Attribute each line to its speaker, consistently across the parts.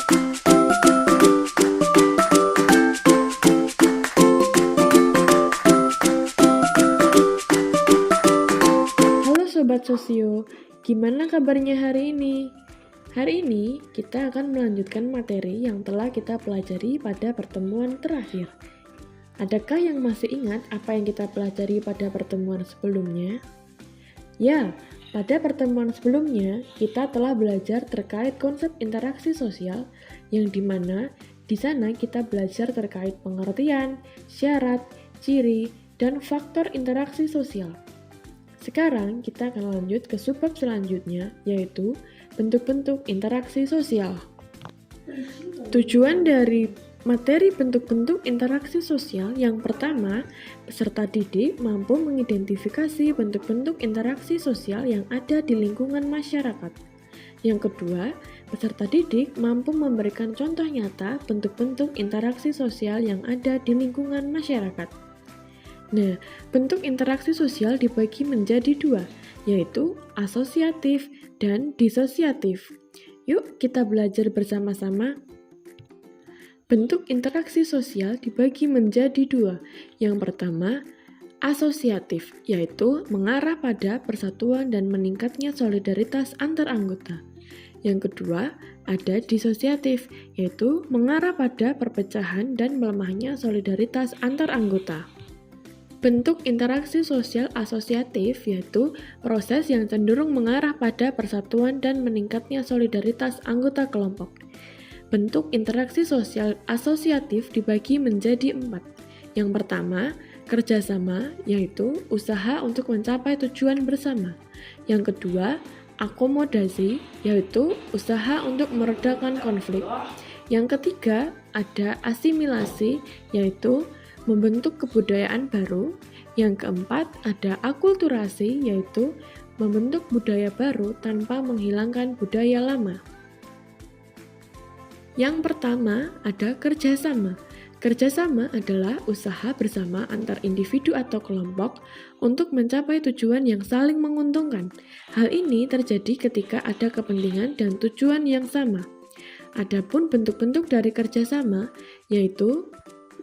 Speaker 1: Halo Sobat Sosio, gimana kabarnya hari ini? Hari ini kita akan melanjutkan materi yang telah kita pelajari pada pertemuan terakhir. Adakah yang masih ingat apa yang kita pelajari pada pertemuan sebelumnya? Ya, pada pertemuan sebelumnya kita telah belajar terkait konsep interaksi sosial yang dimana di sana kita belajar terkait pengertian, syarat, ciri, dan faktor interaksi sosial. Sekarang kita akan lanjut ke subbab selanjutnya, yaitu bentuk-bentuk interaksi sosial. Tujuan dari materi bentuk-bentuk interaksi sosial yang pertama, peserta didik mampu mengidentifikasi bentuk-bentuk interaksi sosial yang ada di lingkungan masyarakat. Yang kedua, peserta didik mampu memberikan contoh nyata bentuk-bentuk interaksi sosial yang ada di lingkungan masyarakat. Nah, bentuk interaksi sosial dibagi menjadi dua, yaitu asosiatif dan disosiatif. Yuk kita belajar bersama-sama. Bentuk interaksi sosial dibagi menjadi dua. Yang pertama, asosiatif, yaitu mengarah pada persatuan dan meningkatnya solidaritas antar anggota. Yang kedua, ada disosiatif, yaitu mengarah pada perpecahan dan melemahnya solidaritas antar anggota. Bentuk interaksi sosial asosiatif yaitu proses yang cenderung mengarah pada persatuan dan meningkatnya solidaritas anggota kelompok. Bentuk interaksi sosial asosiatif dibagi menjadi 4. Yang pertama, kerjasama, yaitu usaha untuk mencapai tujuan bersama. Yang kedua, akomodasi, yaitu usaha untuk meredakan konflik. Yang ketiga, ada asimilasi, yaitu membentuk kebudayaan baru. Yang keempat, ada akulturasi, yaitu membentuk budaya baru tanpa menghilangkan budaya lama. Yang pertama, ada kerjasama. Kerjasama adalah usaha bersama antar individu atau kelompok untuk mencapai tujuan yang saling menguntungkan. Hal ini terjadi ketika ada kepentingan dan tujuan yang sama. Adapun bentuk-bentuk dari kerjasama, yaitu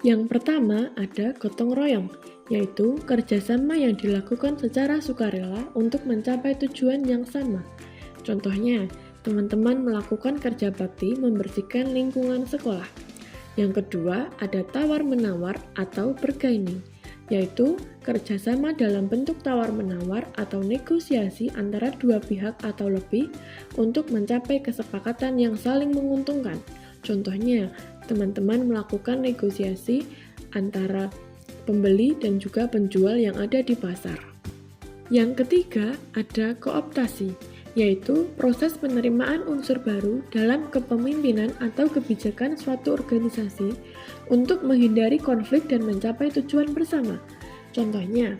Speaker 1: yang pertama ada gotong royong, yaitu kerjasama yang dilakukan secara sukarela untuk mencapai tujuan yang sama. Contohnya, teman-teman melakukan kerja bakti membersihkan lingkungan sekolah. Yang kedua, ada tawar-menawar atau bargaining, yaitu kerjasama dalam bentuk tawar-menawar atau negosiasi antara dua pihak atau lebih untuk mencapai kesepakatan yang saling menguntungkan. Contohnya, teman-teman melakukan negosiasi antara pembeli dan juga penjual yang ada di pasar. Yang ketiga, ada kooptasi, yaitu proses penerimaan unsur baru dalam kepemimpinan atau kebijakan suatu organisasi untuk menghindari konflik dan mencapai tujuan bersama. Contohnya,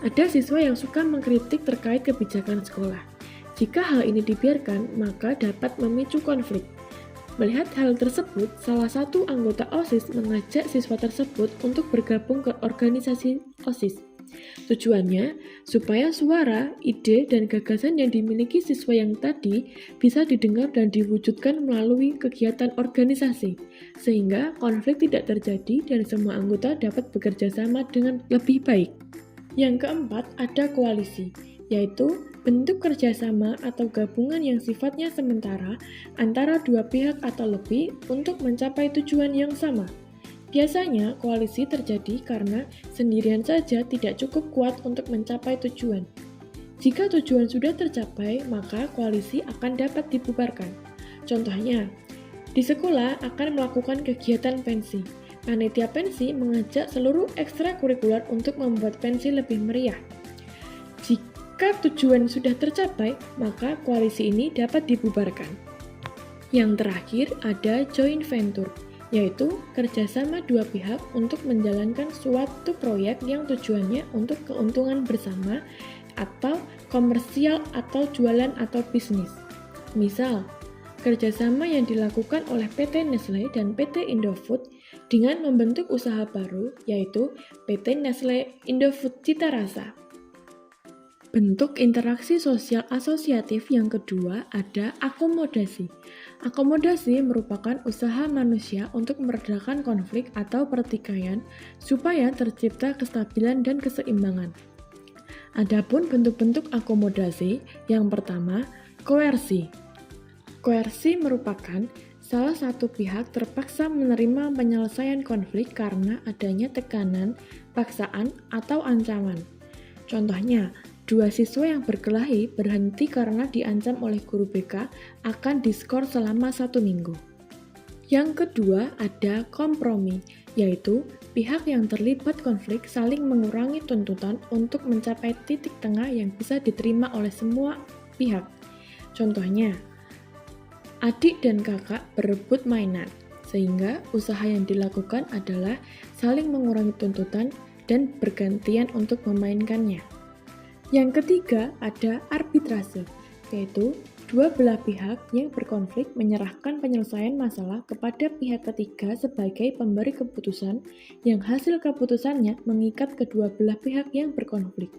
Speaker 1: ada siswa yang suka mengkritik terkait kebijakan sekolah. Jika hal ini dibiarkan, maka dapat memicu konflik. Melihat hal tersebut, salah satu anggota OSIS mengajak siswa tersebut untuk bergabung ke organisasi OSIS. Tujuannya, supaya suara, ide, dan gagasan yang dimiliki siswa yang tadi bisa didengar dan diwujudkan melalui kegiatan organisasi, sehingga konflik tidak terjadi dan semua anggota dapat bekerja sama dengan lebih baik. Yang keempat, ada koalisi, yaitu bentuk kerjasama atau gabungan yang sifatnya sementara antara dua pihak atau lebih untuk mencapai tujuan yang sama. Biasanya, koalisi terjadi karena sendirian saja tidak cukup kuat untuk mencapai tujuan. Jika tujuan sudah tercapai, maka koalisi akan dapat dibubarkan. Contohnya, di sekolah akan melakukan kegiatan pensi. Panitia pensi mengajak seluruh ekstrakurikuler untuk membuat pensi lebih meriah. Jika tujuan sudah tercapai, maka koalisi ini dapat dibubarkan. Yang terakhir ada joint venture, yaitu kerjasama dua pihak untuk menjalankan suatu proyek yang tujuannya untuk keuntungan bersama atau komersial atau jualan atau bisnis. Misal, kerjasama yang dilakukan oleh PT Nestle dan PT Indofood dengan membentuk usaha baru, yaitu PT Nestle Indofood Cita Rasa. Bentuk interaksi sosial asosiatif yang kedua ada akomodasi. Akomodasi merupakan usaha manusia untuk meredakan konflik atau pertikaian supaya tercipta kestabilan dan keseimbangan. Adapun bentuk-bentuk akomodasi, yang pertama, koersi. Koersi merupakan salah satu pihak terpaksa menerima penyelesaian konflik karena adanya tekanan, paksaan, atau ancaman. Contohnya, dua siswa yang berkelahi berhenti karena diancam oleh guru BK akan diskors selama 1 minggu. Yang kedua ada kompromi, yaitu pihak yang terlibat konflik saling mengurangi tuntutan untuk mencapai titik tengah yang bisa diterima oleh semua pihak. Contohnya, adik dan kakak berebut mainan, sehingga usaha yang dilakukan adalah saling mengurangi tuntutan dan bergantian untuk memainkannya. Yang ketiga ada arbitrase, yaitu dua belah pihak yang berkonflik menyerahkan penyelesaian masalah kepada pihak ketiga sebagai pemberi keputusan yang hasil keputusannya mengikat kedua belah pihak yang berkonflik.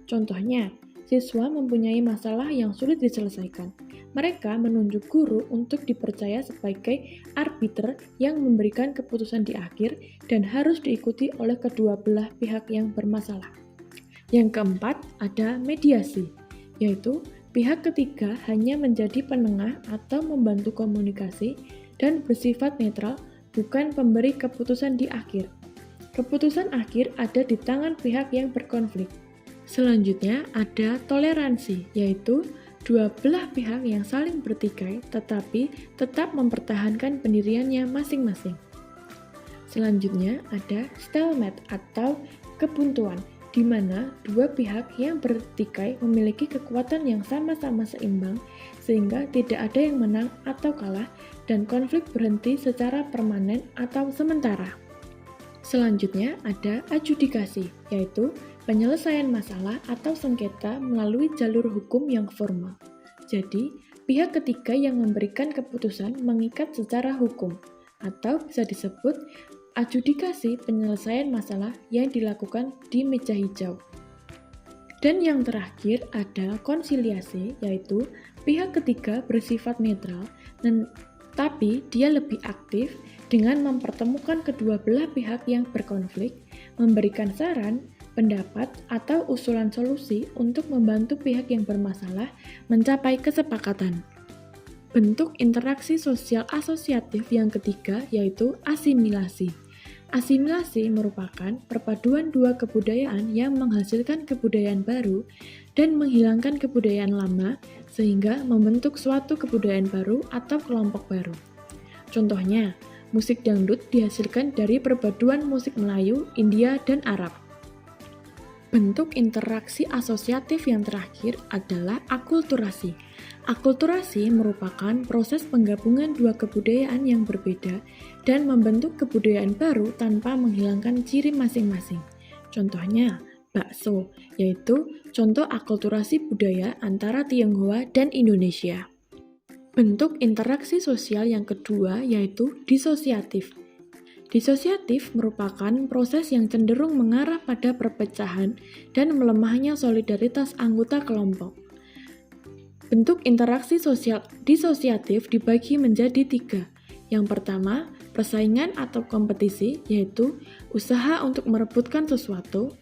Speaker 1: Contohnya, siswa mempunyai masalah yang sulit diselesaikan. Mereka menunjuk guru untuk dipercaya sebagai arbiter yang memberikan keputusan di akhir dan harus diikuti oleh kedua belah pihak yang bermasalah. Yang keempat ada mediasi, yaitu pihak ketiga hanya menjadi penengah atau membantu komunikasi dan bersifat netral, bukan pemberi keputusan di akhir. Keputusan akhir ada di tangan pihak yang berkonflik. Selanjutnya ada toleransi, yaitu dua belah pihak yang saling bertikai tetapi tetap mempertahankan pendiriannya masing-masing. Selanjutnya ada stalemate atau kebuntuan, di mana dua pihak yang bertikai memiliki kekuatan yang sama-sama seimbang sehingga tidak ada yang menang atau kalah dan konflik berhenti secara permanen atau sementara. Selanjutnya ada adjudikasi, yaitu penyelesaian masalah atau sengketa melalui jalur hukum yang formal. Jadi, pihak ketiga yang memberikan keputusan mengikat secara hukum, atau bisa disebut adjudikasi penyelesaian masalah yang dilakukan di meja hijau. Dan yang terakhir ada konsiliasi, yaitu pihak ketiga bersifat netral, tapi dia lebih aktif dengan mempertemukan kedua belah pihak yang berkonflik, memberikan saran, pendapat, atau usulan solusi untuk membantu pihak yang bermasalah mencapai kesepakatan. Bentuk interaksi sosial asosiatif yang ketiga yaitu asimilasi. Asimilasi merupakan perpaduan dua kebudayaan yang menghasilkan kebudayaan baru dan menghilangkan kebudayaan lama sehingga membentuk suatu kebudayaan baru atau kelompok baru. Contohnya, musik dangdut dihasilkan dari perpaduan musik Melayu, India, dan Arab. Bentuk interaksi asosiatif yang terakhir adalah akulturasi. Akulturasi merupakan proses penggabungan dua kebudayaan yang berbeda dan membentuk kebudayaan baru tanpa menghilangkan ciri masing-masing. Contohnya, bakso, yaitu contoh akulturasi budaya antara Tionghoa dan Indonesia. Bentuk interaksi sosial yang kedua yaitu disosiatif. Disosiatif merupakan proses yang cenderung mengarah pada perpecahan dan melemahnya solidaritas anggota kelompok. Bentuk interaksi sosial disosiatif dibagi menjadi 3. Yang pertama, persaingan atau kompetisi, yaitu usaha untuk merebutkan sesuatu.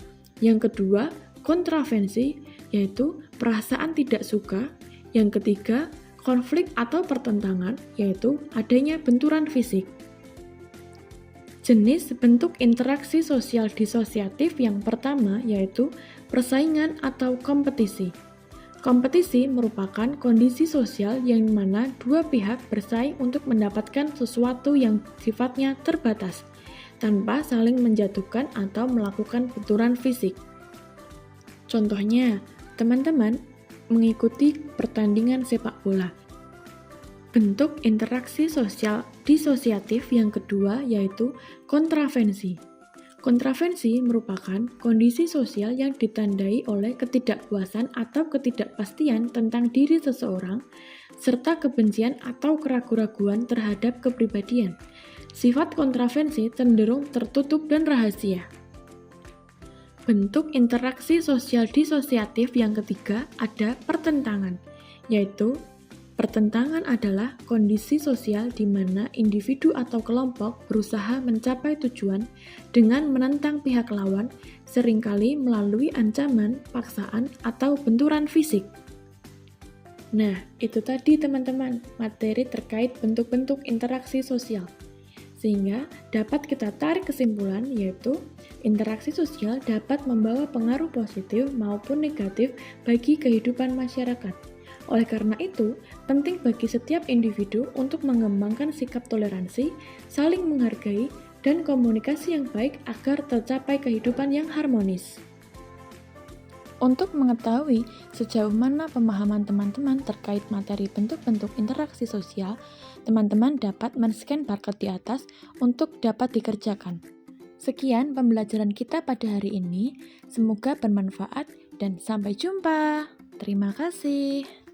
Speaker 1: Yang kedua, kontravensi, yaitu perasaan tidak suka. Yang ketiga, konflik atau pertentangan, yaitu adanya benturan fisik. Jenis bentuk interaksi sosial disosiatif yang pertama yaitu persaingan atau kompetisi. Kompetisi merupakan kondisi sosial yang mana dua pihak bersaing untuk mendapatkan sesuatu yang sifatnya terbatas, tanpa saling menjatuhkan atau melakukan benturan fisik. Contohnya, teman-teman mengikuti pertandingan sepak bola. Bentuk interaksi sosial disosiatif yang kedua yaitu kontravensi. Kontravensi merupakan kondisi sosial yang ditandai oleh ketidakpuasan atau ketidakpastian tentang diri seseorang, serta kebencian atau keraguan-raguan terhadap kepribadian. Sifat kontravensi cenderung tertutup dan rahasia. Bentuk interaksi sosial disosiatif yang ketiga ada pertentangan, yaitu Pertentangan adalah kondisi sosial di mana individu atau kelompok berusaha mencapai tujuan dengan menentang pihak lawan, seringkali melalui ancaman, paksaan, atau benturan fisik. Nah, itu tadi teman-teman, materi terkait bentuk-bentuk interaksi sosial. Sehingga dapat kita tarik kesimpulan yaitu interaksi sosial dapat membawa pengaruh positif maupun negatif bagi kehidupan masyarakat. Oleh karena itu, penting bagi setiap individu untuk mengembangkan sikap toleransi, saling menghargai, dan komunikasi yang baik agar tercapai kehidupan yang harmonis. Untuk mengetahui sejauh mana pemahaman teman-teman terkait materi bentuk-bentuk interaksi sosial, teman-teman dapat men-scan barcode di atas untuk dapat dikerjakan. Sekian pembelajaran kita pada hari ini, semoga bermanfaat dan sampai jumpa. Terima kasih.